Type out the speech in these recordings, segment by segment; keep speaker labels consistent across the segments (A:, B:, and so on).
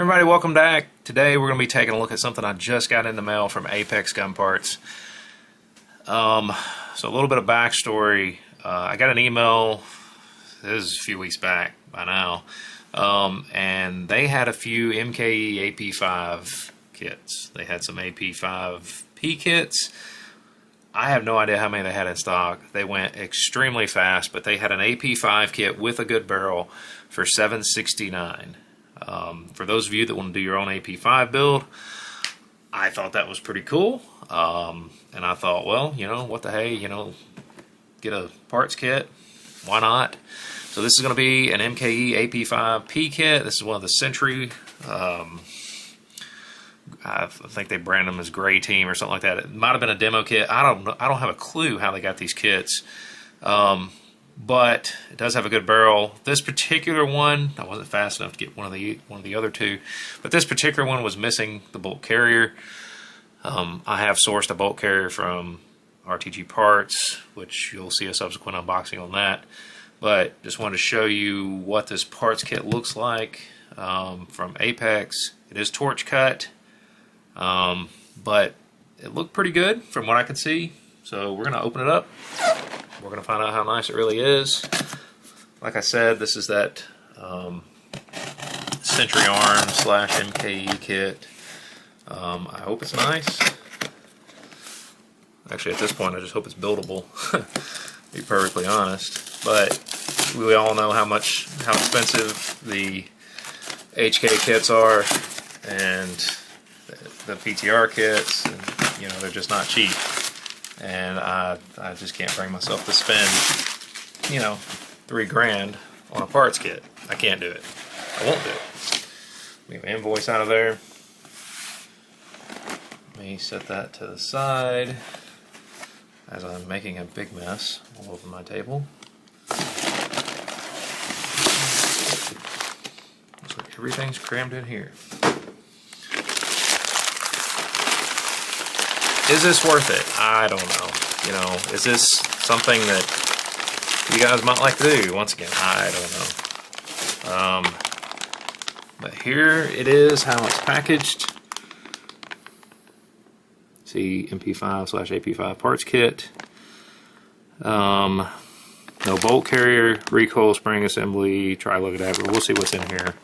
A: Everybody, welcome back. Today we're going to be taking a look at something I just got in the mail from Apex Gun Parts. So a little bit of backstory. I got an email, this is a few weeks back by now, and they had a few MKE AP5 kits. They had some AP5-P kits. I have no idea how many they had in stock. They went extremely fast, but they had an AP5 kit with a good barrel for $769. For those of you that want to do your own AP5 build, I thought that was pretty cool. And I thought, well, you know, what the hey, you know, get a parts kit. Why not? So this is going to be an MKE AP5-P kit. This is one of the Century. I think they brand them as Gray Team or something like that. It might have been a demo kit. I don't know. I don't have a clue how they got these kits. But it does have a good barrel. This particular one, I wasn't fast enough to get one of the other two, but this particular one was missing the bolt carrier. I have sourced a bolt carrier from RTG Parts, which you'll see a subsequent unboxing on that. But just wanted to show you what this parts kit looks like from Apex. It is torch cut, but it looked pretty good from what I could see. So we're gonna open it up. We're going to find out how nice it really is. Like I said, this is that Century Arm / MKE kit. I hope it's nice. Actually, at this point, I just hope it's buildable, to be perfectly honest. But we all know how expensive the HK kits are, and the PTR kits, and, you know, they're just not cheap. And I just can't bring myself to spend, you know, $3 grand on a parts kit. I can't do it. I won't do it. Leave an invoice out of there. Let me set that to the side as I'm making a big mess all over my table. Looks like everything's crammed in here. Is this worth it? I don't know. You know, is this something that you guys might like to do? Once again, I don't know. But here it is, how it's packaged. See, MP5/AP5 parts kit. No bolt carrier, recoil spring assembly, tri-lug adapter. We'll see what's in here.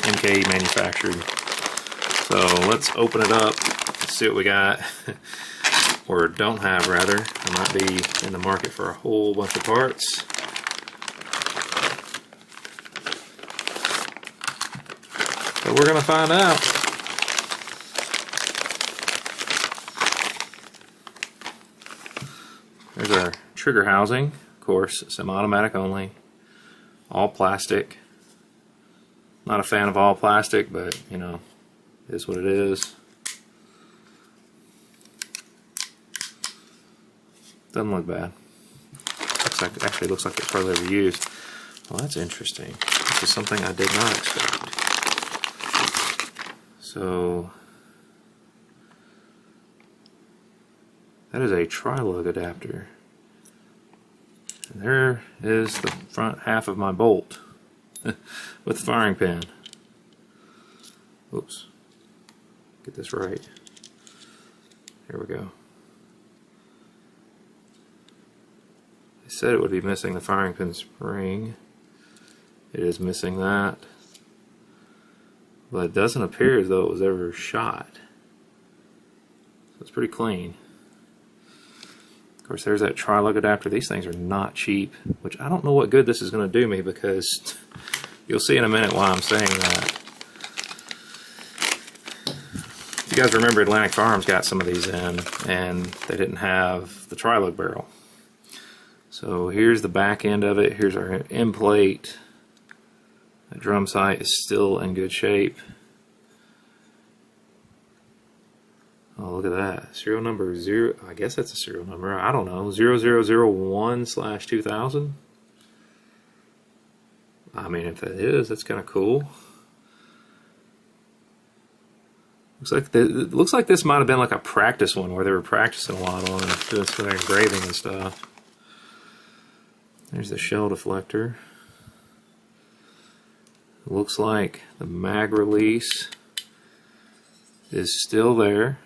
A: MKE manufactured. So let's open it up, let's see what we got, or don't have rather. I might be in the market for a whole bunch of parts. So we're going to find out. There's our trigger housing, of course, semi-automatic only, all plastic. Not a fan of all plastic, but you know, is what it is. Doesn't look bad. Actually looks like it's probably ever used. Well, that's interesting. This is something I did not expect. So that is a tri-lug adapter. And there is the front half of my bolt with the firing pin. Oops. Get this right. Here we go. They said it would be missing the firing pin spring. It is missing that. But it doesn't appear as though it was ever shot. So it's pretty clean. Of course, there's that tri-lug adapter. These things are not cheap, which I don't know what good this is going to do me, because you'll see in a minute why I'm saying that. You guys remember Atlantic Farms got some of these in, and they didn't have the tri-lug barrel. So here's the back end of it. Here's our end plate. The drum sight is still in good shape. Oh, look at that. Serial number 0, I guess that's a serial number. I don't know. 0001/2000. I mean, if that is, that's kind of cool. Looks like this might have been like a practice one where they were practicing a lot on it, just for their engraving and stuff. There's the shell deflector. looks like the mag release is still there,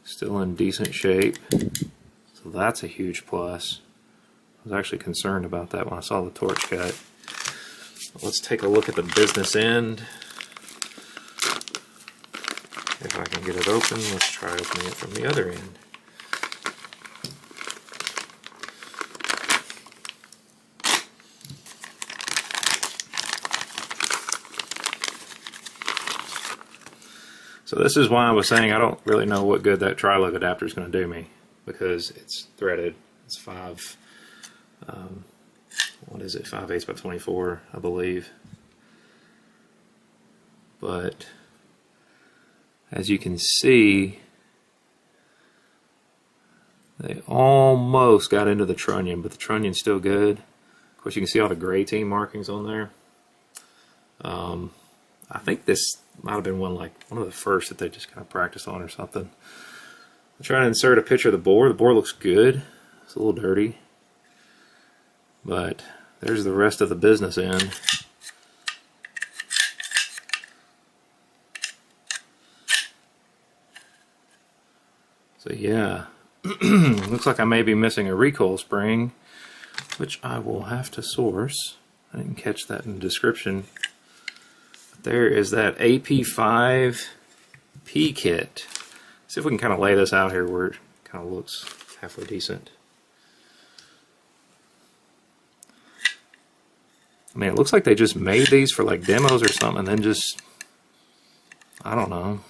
A: still in decent shape, so that's a huge plus. I was actually concerned about that when I saw the torch cut. Let's take a look at the business end. If I can get it open, let's try opening it from the other end. So this is why I was saying I don't really know what good that tri-lug adapter is going to do me, because it's threaded. It's 5, what is it, 5/8 by 24, I believe. But as you can see, they almost got into the trunnion, but the trunnion's still good. Of course, you can see all the gray team markings on there. I think this might have been one of the first that they just kind of practiced on or something. I'm trying to insert a picture of the bore. The bore looks good. It's a little dirty. But there's the rest of the business end. So yeah, looks like I may be missing a recoil spring, which I will have to source. I didn't catch that in the description. There is that AP5-P kit. See if we can kind of lay this out here where it kind of looks halfway decent. I mean, it looks like they just made these for like demos or something, and then just, I don't know.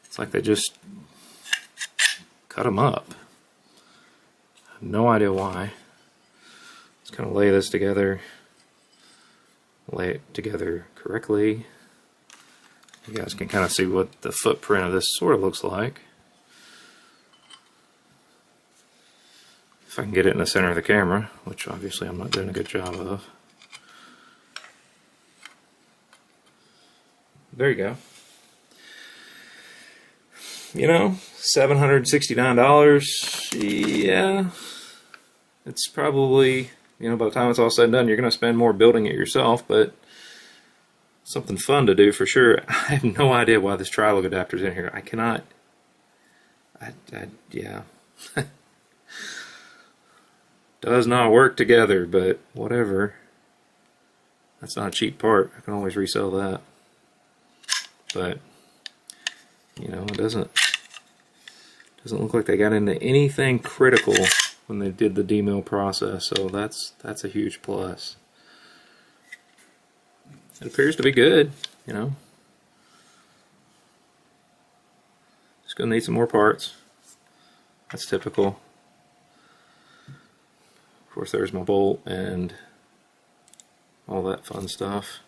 A: It's like they just cut them up. I have no idea why. Let's kind of lay this together. Lay it together correctly. You guys can kind of see what the footprint of this sort of looks like. If I can get it in the center of the camera, which obviously I'm not doing a good job of. There you go. You know, $769. Yeah, it's probably, you know, by the time it's all said and done, you're going to spend more building it yourself, but something fun to do for sure. I have no idea why this tri-lug adapter is in here. I cannot. Yeah. Does not work together, but whatever. That's not a cheap part. I can always resell that. But you know, it doesn't look like they got into anything critical when they did the demill process, so that's a huge plus. It appears to be good, you know. Just gonna need some more parts. That's typical. Of course, there's my bolt and all that fun stuff.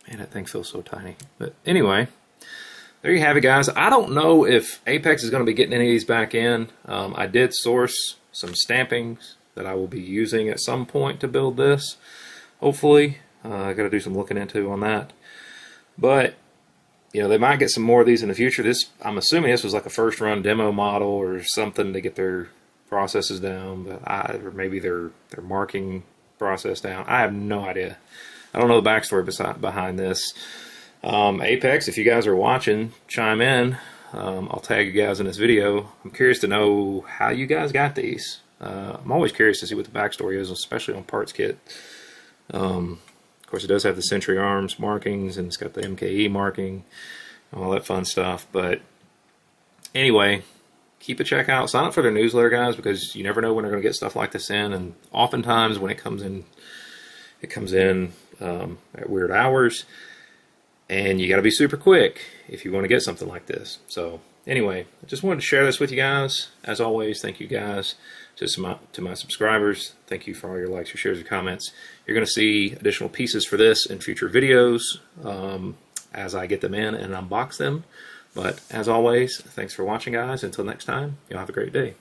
A: Man, that thing feels so tiny. But anyway, there you have it, guys. I don't know if Apex is going to be getting any of these back in. I did source some stampings that I will be using at some point to build this. Hopefully, I got to do some looking into on that. But you know, they might get some more of these in the future. I'm assuming this was like a first run demo model or something to get their processes down, but or maybe their marking process down. I have no idea. I don't know the backstory behind this. Apex, if you guys are watching, chime in. I'll tag you guys in this video. I'm curious to know how you guys got these. I'm always curious to see what the backstory is, especially on parts kit. Of course, it does have the Century arms markings, and it's got the MKE marking, and all that fun stuff. But anyway, keep a check out. Sign up for their newsletter, guys, because you never know when they're going to get stuff like this in. And oftentimes when it comes in at weird hours. And you got to be super quick if you want to get something like this. So anyway, I just wanted to share this with you guys. As always, thank you guys. To my subscribers, thank you for all your likes, your shares, your comments. You're going to see additional pieces for this in future videos as I get them in and unbox them. But as always, thanks for watching, guys. Until next time, y'all have a great day.